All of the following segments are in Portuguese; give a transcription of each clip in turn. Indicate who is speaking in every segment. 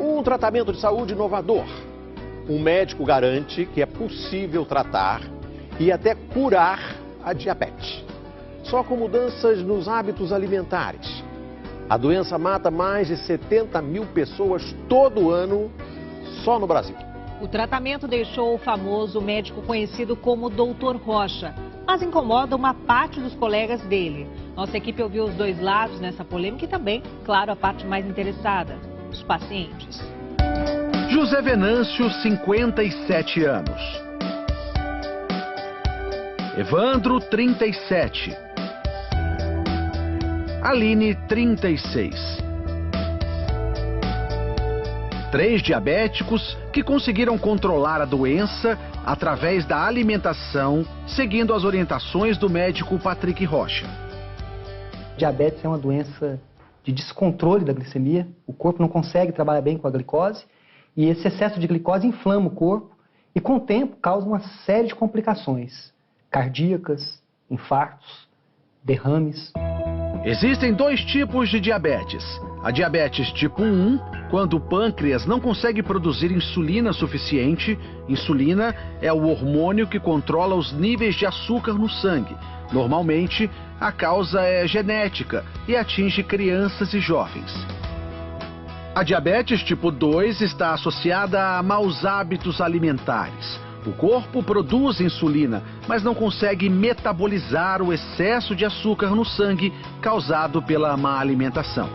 Speaker 1: Um tratamento de saúde inovador. Um médico garante que é possível tratar e até curar a diabetes. Só com mudanças nos hábitos alimentares. A doença mata mais de 70 mil pessoas todo ano, só no Brasil.
Speaker 2: O tratamento deixou o famoso médico conhecido como Dr. Rocha, mas incomoda uma parte dos colegas dele. Nossa equipe ouviu os dois lados nessa polêmica e também, claro, a parte mais interessada, os pacientes.
Speaker 3: José Venâncio, 57 anos. Evandro, 37. Aline, 36. 3 diabéticos que conseguiram controlar a doença através da alimentação, seguindo as orientações do médico Patrick Rocha.
Speaker 4: Diabetes é uma doença de descontrole da glicemia. O corpo não consegue trabalhar bem com a glicose e esse excesso de glicose inflama o corpo e, com o tempo, causa uma série de complicações cardíacas, infartos, derrames.
Speaker 3: Existem 2 tipos de diabetes. A diabetes tipo 1, quando o pâncreas não consegue produzir insulina suficiente. Insulina é o hormônio que controla os níveis de açúcar no sangue. Normalmente, a causa é genética e atinge crianças e jovens. A diabetes tipo 2 está associada a maus hábitos alimentares. O corpo produz insulina, mas não consegue metabolizar o excesso de açúcar no sangue causado pela má alimentação.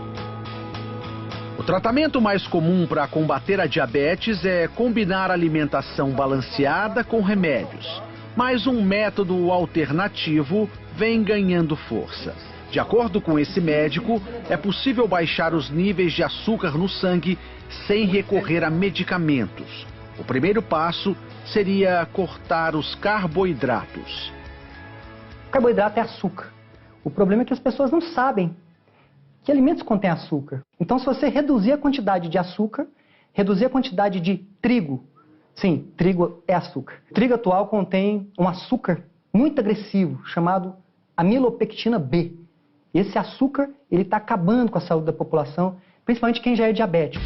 Speaker 3: O tratamento mais comum para combater a diabetes é combinar alimentação balanceada com remédios. Mas um método alternativo vem ganhando força. De acordo com esse médico, é possível baixar os níveis de açúcar no sangue sem recorrer a medicamentos. O primeiro passo seria cortar os carboidratos.
Speaker 4: O carboidrato é açúcar. O problema é que as pessoas não sabem que alimentos contêm açúcar. Então, se você reduzir a quantidade de açúcar, reduzir a quantidade de trigo, sim, trigo é açúcar. O trigo atual contém um açúcar muito agressivo, chamado amilopectina B. Esse açúcar, ele está acabando com a saúde da população, principalmente quem já é diabético.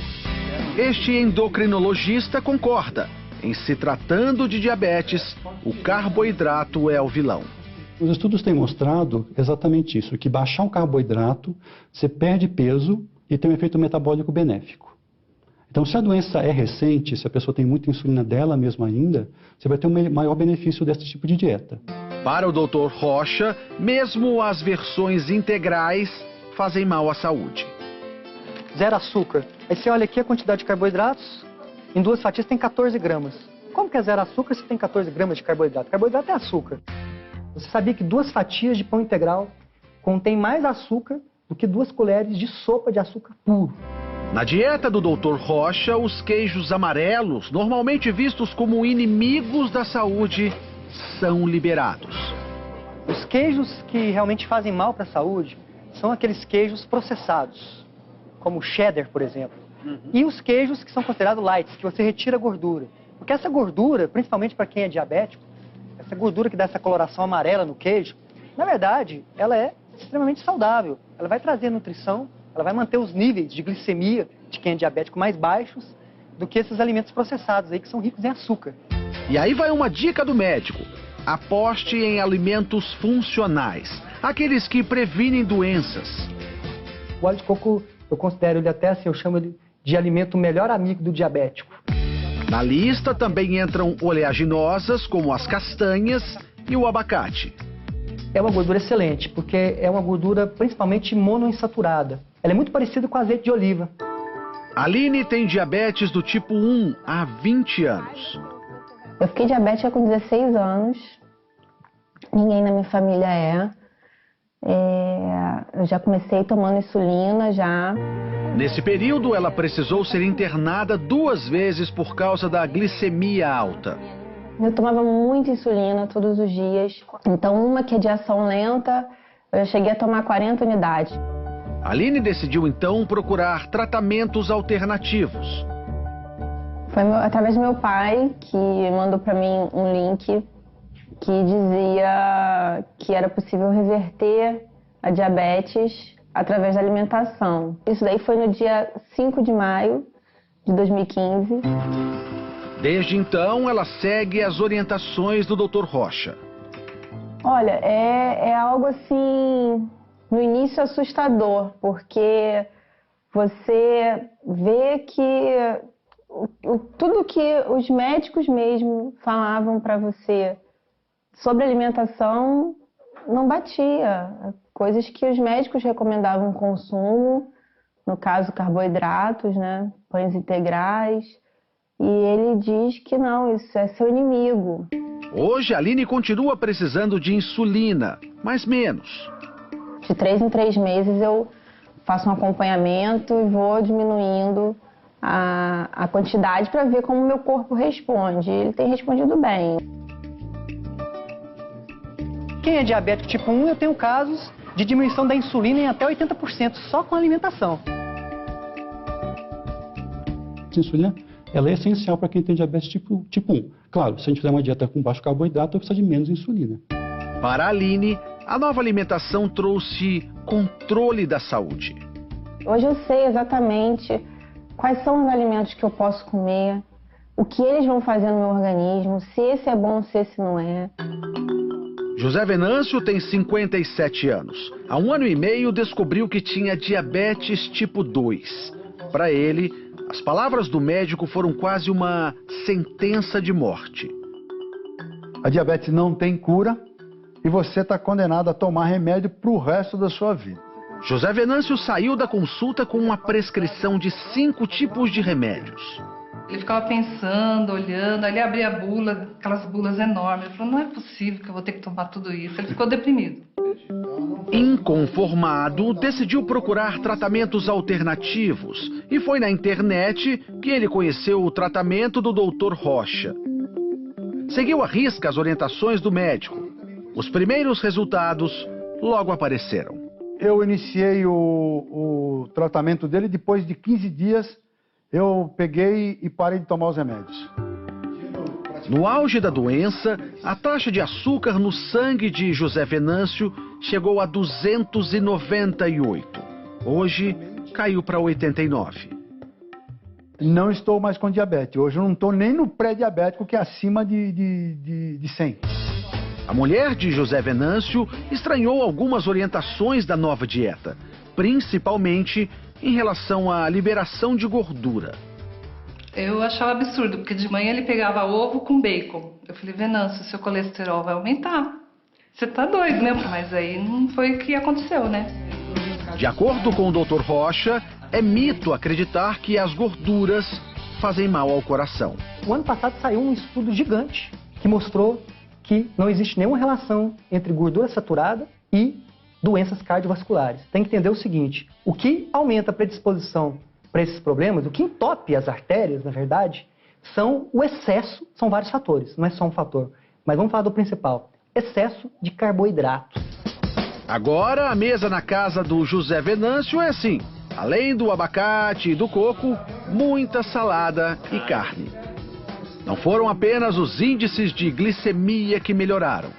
Speaker 3: Este endocrinologista concorda. Em se tratando de diabetes, o carboidrato é o vilão.
Speaker 5: Os estudos têm mostrado exatamente isso, que baixar um carboidrato, você perde peso e tem um efeito metabólico benéfico. Então, se a doença é recente, se a pessoa tem muita insulina dela mesma ainda, você vai ter um maior benefício desse tipo de dieta.
Speaker 3: Para o Dr. Rocha, mesmo as versões integrais fazem mal à saúde.
Speaker 4: Zero açúcar. Aí você olha aqui a quantidade de carboidratos, em 2 fatias tem 14 gramas. Como que é zero açúcar se tem 14 gramas de carboidrato? Carboidrato é açúcar. Você sabia que 2 fatias de pão integral contém mais açúcar do que 2 colheres de sopa de açúcar puro?
Speaker 3: Na dieta do Dr. Rocha, os queijos amarelos, normalmente vistos como inimigos da saúde, são liberados.
Speaker 4: Os queijos que realmente fazem mal para a saúde são aqueles queijos processados, como o cheddar, por exemplo. E os queijos que são considerados light, que você retira a gordura. Porque essa gordura, principalmente para quem é diabético, essa gordura que dá essa coloração amarela no queijo, na verdade, ela é extremamente saudável. Ela vai trazer nutrição, ela vai manter os níveis de glicemia de quem é diabético mais baixos do que esses alimentos processados aí que são ricos em açúcar.
Speaker 3: E aí vai uma dica do médico. Aposte em alimentos funcionais, aqueles que previnem doenças.
Speaker 4: O óleo de coco, eu considero ele até assim, eu chamo ele de alimento melhor amigo do diabético.
Speaker 3: Na lista também entram oleaginosas, como as castanhas e o abacate.
Speaker 4: É uma gordura excelente, porque é uma gordura principalmente monoinsaturada. Ela é muito parecida com azeite de oliva.
Speaker 3: Aline tem diabetes do tipo 1 há 20 anos.
Speaker 6: Eu fiquei diabética com 16 anos. Ninguém na minha família é. Eu já comecei tomando insulina já.
Speaker 3: Nesse período, ela precisou ser internada 2 vezes por causa da glicemia alta.
Speaker 6: Eu tomava muita insulina todos os dias. Então, uma que é de ação lenta, eu cheguei a tomar 40 unidades.
Speaker 3: Aline decidiu, então, procurar tratamentos alternativos.
Speaker 6: Foi através do meu pai que mandou para mim um link que dizia que era possível reverter a diabetes através da alimentação. Isso daí foi no dia 5 de maio de 2015.
Speaker 3: Desde então, ela segue as orientações do Dr. Rocha.
Speaker 6: Olha, é algo assim, no início assustador, porque você vê que tudo que os médicos mesmo falavam para você sobre alimentação não batia. Coisas que os médicos recomendavam consumo, no caso carboidratos, né, pães integrais, e ele diz que não, isso é seu inimigo.
Speaker 3: Hoje, a Aline continua precisando de insulina, mas menos.
Speaker 6: De 3 em 3 meses eu faço um acompanhamento e vou diminuindo a quantidade para ver como o meu corpo responde. Ele tem respondido bem.
Speaker 4: Quem é diabético tipo 1, eu tenho casos de diminuição da insulina em até 80%, só com alimentação.
Speaker 5: A insulina, ela é essencial para quem tem diabetes tipo 1. Claro, se a gente fizer uma dieta com baixo carboidrato, precisa de menos insulina.
Speaker 3: Para a Aline, a nova alimentação trouxe controle da saúde.
Speaker 6: Hoje eu sei exatamente quais são os alimentos que eu posso comer, o que eles vão fazer no meu organismo, se esse é bom, se esse não é.
Speaker 3: José Venâncio tem 57 anos. Há 1 ano e meio descobriu que tinha diabetes tipo 2. Para ele, as palavras do médico foram quase uma sentença de morte.
Speaker 7: A diabetes não tem cura e você está condenado a tomar remédio para o resto da sua vida.
Speaker 3: José Venâncio saiu da consulta com uma prescrição de 5 tipos de remédios.
Speaker 8: Ele ficava pensando, olhando, aí ele abria a bula, aquelas bulas enormes. Ele falou, não é possível que eu vou ter que tomar tudo isso. Ele ficou deprimido.
Speaker 3: Inconformado, decidiu procurar tratamentos alternativos e foi na internet que ele conheceu o tratamento do Dr. Rocha. Seguiu à risca as orientações do médico. Os primeiros resultados logo apareceram.
Speaker 7: Eu iniciei o tratamento dele, depois de 15 dias eu peguei e parei de tomar os remédios.
Speaker 3: No auge da doença, a taxa de açúcar no sangue de José Venâncio chegou a 298. Hoje, caiu para 89.
Speaker 7: Não estou mais com diabetes. Hoje eu não estou nem no pré-diabético, que é acima de 100.
Speaker 3: A mulher de José Venâncio estranhou algumas orientações da nova dieta, principalmente em relação à liberação de gordura.
Speaker 8: Eu achava absurdo, porque de manhã ele pegava ovo com bacon. Eu falei, Venâncio, seu colesterol vai aumentar. Você tá doido, né? Mas aí não foi o que aconteceu, né?
Speaker 3: De acordo com o Dr. Rocha, é mito acreditar que as gorduras fazem mal ao coração.
Speaker 4: O ano passado saiu um estudo gigante que mostrou que não existe nenhuma relação entre gordura saturada e doenças cardiovasculares. Tem que entender o seguinte, o que aumenta a predisposição para esses problemas, o que entope as artérias, na verdade, são o excesso, são vários fatores, não é só um fator. Mas vamos falar do principal, excesso de carboidratos.
Speaker 3: Agora, a mesa na casa do José Venâncio é assim, além do abacate e do coco, muita salada e carne. Não foram apenas os índices de glicemia que melhoraram.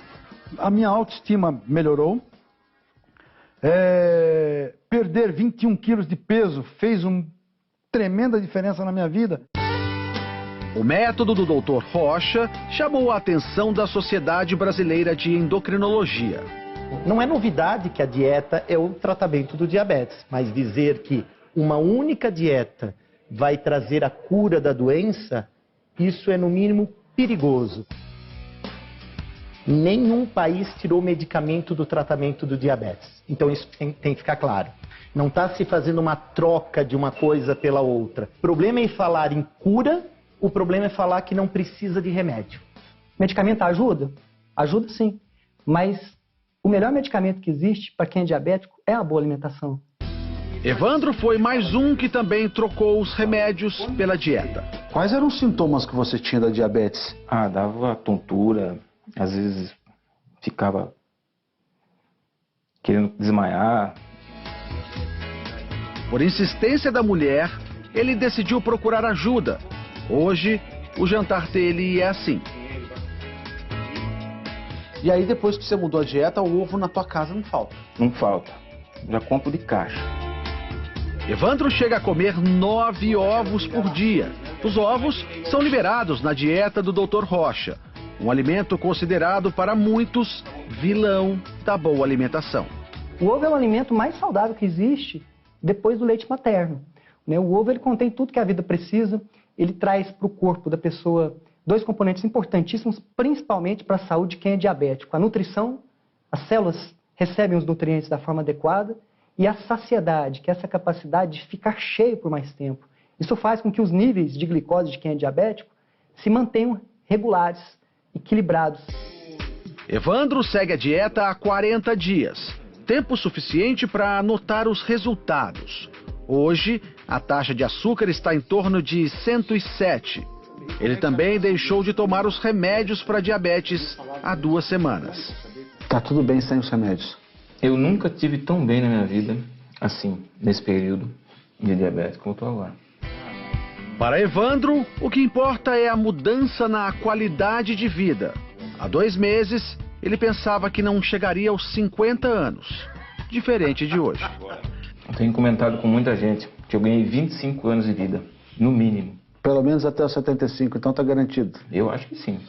Speaker 7: A minha autoestima melhorou. Perder 21 quilos de peso fez uma tremenda diferença na minha vida.
Speaker 3: O método do Dr. Rocha chamou a atenção da Sociedade Brasileira de Endocrinologia.
Speaker 9: Não é novidade que a dieta é o tratamento do diabetes, mas dizer que uma única dieta vai trazer a cura da doença, isso é no mínimo perigoso. Nenhum país tirou medicamento do tratamento do diabetes. Então isso tem que ficar claro. Não está se fazendo uma troca de uma coisa pela outra. O problema é falar em cura, o problema é falar que não precisa de remédio.
Speaker 4: Medicamento ajuda? Ajuda sim. Mas o melhor medicamento que existe para quem é diabético é a boa alimentação.
Speaker 3: Evandro foi mais um que também trocou os remédios pela dieta.
Speaker 10: Quais eram os sintomas que você tinha da diabetes?
Speaker 11: Dava tontura. Às vezes ficava querendo desmaiar.
Speaker 3: Por insistência da mulher, ele decidiu procurar ajuda. Hoje, o jantar dele é assim.
Speaker 10: E aí, depois que você mudou a dieta, o ovo na tua casa não falta?
Speaker 11: Não falta. Já compro de caixa.
Speaker 3: Evandro chega a comer 9 ovos por dia. Os ovos são liberados na dieta do Dr. Rocha, um alimento considerado para muitos vilão da boa alimentação.
Speaker 4: O ovo é o alimento mais saudável que existe depois do leite materno. O ovo ele contém tudo que a vida precisa, ele traz para o corpo da pessoa 2 componentes importantíssimos, principalmente para a saúde de quem é diabético. A nutrição, as células recebem os nutrientes da forma adequada, e a saciedade, que é essa capacidade de ficar cheio por mais tempo. Isso faz com que os níveis de glicose de quem é diabético se mantenham regulares, equilibrados.
Speaker 3: Evandro segue a dieta há 40 dias, tempo suficiente para anotar os resultados. Hoje, a taxa de açúcar está em torno de 107. Ele também deixou de tomar os remédios para diabetes há 2 semanas.
Speaker 10: Tá tudo bem sem os remédios?
Speaker 11: Eu nunca tive tão bem na minha vida, assim, nesse período de diabetes como eu estou agora.
Speaker 3: Para Evandro, o que importa é a mudança na qualidade de vida. Há 2 meses, ele pensava que não chegaria aos 50 anos, diferente de hoje.
Speaker 11: Eu tenho comentado com muita gente que eu ganhei 25 anos de vida, no mínimo.
Speaker 10: Pelo menos até os 75, então tá garantido.
Speaker 11: Eu acho que sim.